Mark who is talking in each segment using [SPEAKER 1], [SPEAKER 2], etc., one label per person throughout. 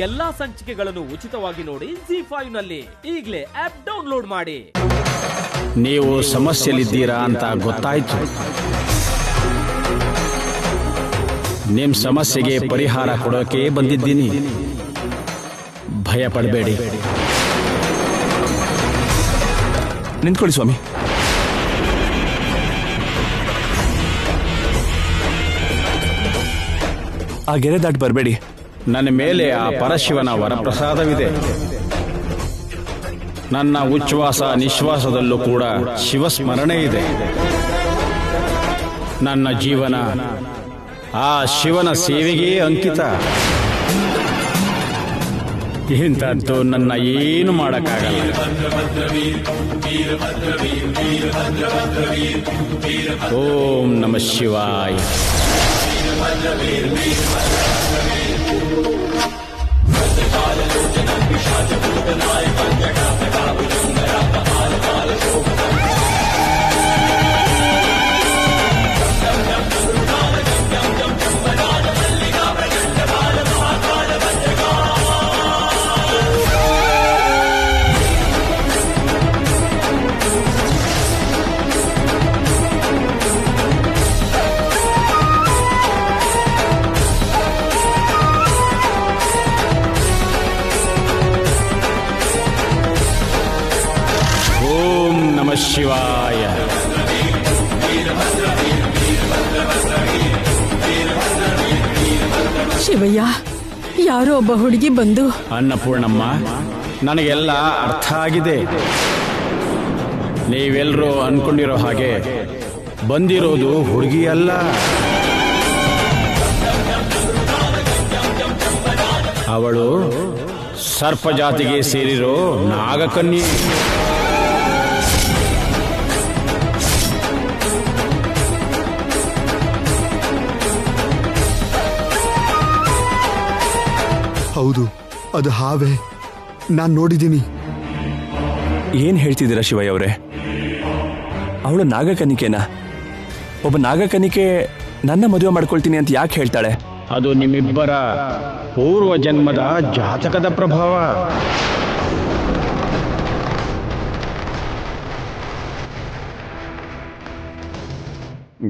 [SPEAKER 1] ಎಲ್ಲಾ ಸಂಚಿಕೆಗಳನ್ನು ಉಚಿತವಾಗಿ ನೋಡಿ ZEE5 ನಲ್ಲಿ. ಈಗಲೇ ಆಪ್ ಡೌನ್ಲೋಡ್ ಮಾಡಿ.
[SPEAKER 2] ನೀವು ಸಮಸ್ಯೆಯಲ್ಲಿದ್ದೀರಾ ಅಂತ ಗೊತ್ತಾಯ್ತು. ನಿಮ್ ಸಮಸ್ಯೆಗೆ ಪರಿಹಾರ ಕೊಡೋಕೆ ಬಂದಿದ್ದೀನಿ. ಭಯ ಪಡಬೇಡಿ.
[SPEAKER 3] ನಿಂತ್ಕೊಳ್ಳಿ ಸ್ವಾಮಿ. ಆ ಗೆರೆ ದಾಟಿ ಬರಬೇಡಿ.
[SPEAKER 2] ನನ್ನ ಮೇಲೆ ಆ ಪರಶಿವನ ವರಪ್ರಸಾದವಿದೆ. ನನ್ನ ಉಚ್ಛ್ವಾಸ ನಿಶ್ವಾಸದಲ್ಲೂ ಕೂಡ ಶಿವಸ್ಮರಣೆ ಇದೆ. ನನ್ನ ಜೀವನ ಆ ಶಿವನ ಸೇವೆಗೆ ಅಂಕಿತ. ಇಂಥದ್ದು ನನ್ನ ಏನು ಮಾಡಕ್ಕಾಗಲ್ಲ. ಓಂ ನಮಃ ಶಿವಾಯ. ಶಿವಾಯ.
[SPEAKER 4] ಶಿವಯ್ಯ, ಯಾರೋ ಒಬ್ಬ ಹುಡುಗಿ ಬಂದು.
[SPEAKER 2] ಅನ್ನಪೂರ್ಣಮ್ಮ, ನನಗೆಲ್ಲ ಅರ್ಥ ಆಗಿದೆ. ನೀವೆಲ್ಲರೂ ಅನ್ಕೊಂಡಿರೋ ಹಾಗೆ ಬಂದಿರೋದು ಹುಡುಗಿ ಅಲ್ಲ. ಅವಳು ಸರ್ಪ ಜಾತಿಗೆ ಸೇರಿರೋ ನಾಗಕನ್ಯೆ.
[SPEAKER 5] ಹೌದು, ಅದು ಹಾವೇ. ನಾನ್ ನೋಡಿದ್ದೀನಿ.
[SPEAKER 3] ಏನ್ ಹೇಳ್ತಿದ್ದೀರಾ ಶಿವಯ್ಯ ಅವರೇ? ಅವಳು ನಾಗಕನ್ನಿಕೆನಾ? ಒಬ್ಬ ನಾಗಕನ್ನಿಕೆ ನನ್ನ ಮದುವೆ ಮಾಡ್ಕೊಳ್ತೀನಿ ಅಂತ ಯಾಕೆ ಹೇಳ್ತಾಳೆ?
[SPEAKER 2] ಅದು ನಿಮ್ಮಿಬ್ಬರ ಪೂರ್ವ ಜನ್ಮದ ಜಾತಕದ ಪ್ರಭಾವ.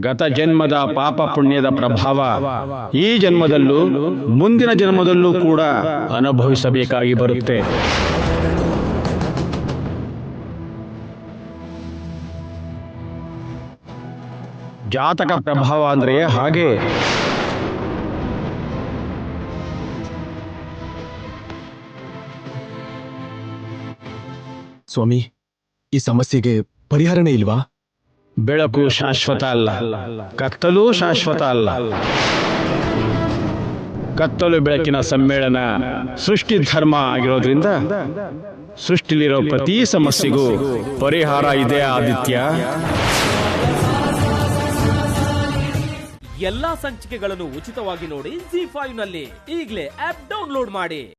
[SPEAKER 2] ಗತ ಜನ್ಮದ ಪಾಪ ಪುಣ್ಯದ ಪ್ರಭಾವ ಈ ಜನ್ಮದಲ್ಲೂ ಮುಂದಿನ ಜನ್ಮದಲ್ಲೂ ಕೂಡ ಅನುಭವಿಸಬೇಕಾಗಿ ಬರುತ್ತೆ. ಜಾತಕ ಪ್ರಭಾವ ಅಂದ್ರೆ ಹಾಗೆ.
[SPEAKER 3] ಸ್ವಾಮಿ, ಈ ಸಮಸ್ಯೆಗೆ ಪರಿಹಾರನೇ ಇಲ್ವಾ?
[SPEAKER 2] ಬೆಳಕು ಶಾಶ್ವತ ಅಲ್ಲ, ಕತ್ತಲೂ ಶಾಶ್ವತ ಅಲ್ಲ. ಕತ್ತಲು ಬೆಳಕಿನ ಸಮ್ಮೇಳನ ಸೃಷ್ಟಿ ಧರ್ಮ ಆಗಿರೋದ್ರಿಂದ ಸೃಷ್ಟಿಲಿರೋ ಪ್ರತಿ ಸಮಸ್ಯೆಗೂ ಪರಿಹಾರ ಇದೆ ಆದಿತ್ಯ.
[SPEAKER 1] ಎಲ್ಲಾ ಸಂಚಿಕೆಗಳನ್ನು ಉಚಿತವಾಗಿ ನೋಡಿ ZEE5 ನಲ್ಲಿ. ಈಗಲೇ ಆಪ್ ಡೌನ್ಲೋಡ್ ಮಾಡಿ.